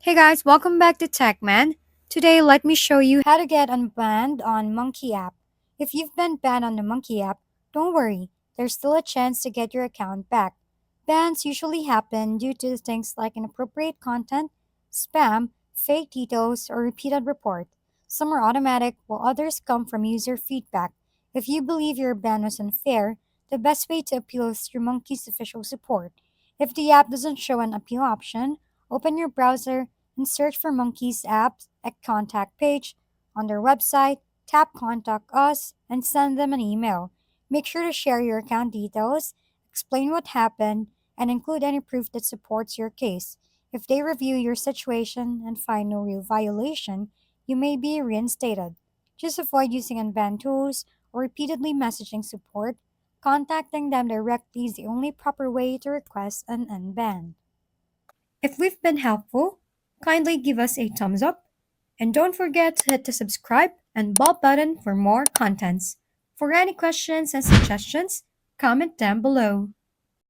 Hey guys, welcome back to TechMan. Today, let me show you how to get unbanned on Monkey app. If you've been banned on the Monkey app, don't worry, there's still a chance to get your account back. Bans usually happen due to things like inappropriate content, spam, fake details, or repeated report. Some are automatic, while others come from user feedback. If you believe your ban was unfair, the best way to appeal is through Monkey's official support. If the app doesn't show an appeal option, open your browser and search for Monkey's apps at contact page on their website, tap contact us, and send them an email. Make sure to share your account details, explain what happened, and include any proof that supports your case. If they review your situation and find no real violation, you may be reinstated. Just avoid using unbanned tools or repeatedly messaging support. Contacting them directly is the only proper way to request an unban. If we've been helpful, kindly give us a thumbs up and don't forget to hit the subscribe and bell button for more contents. For any questions and suggestions, comment down below.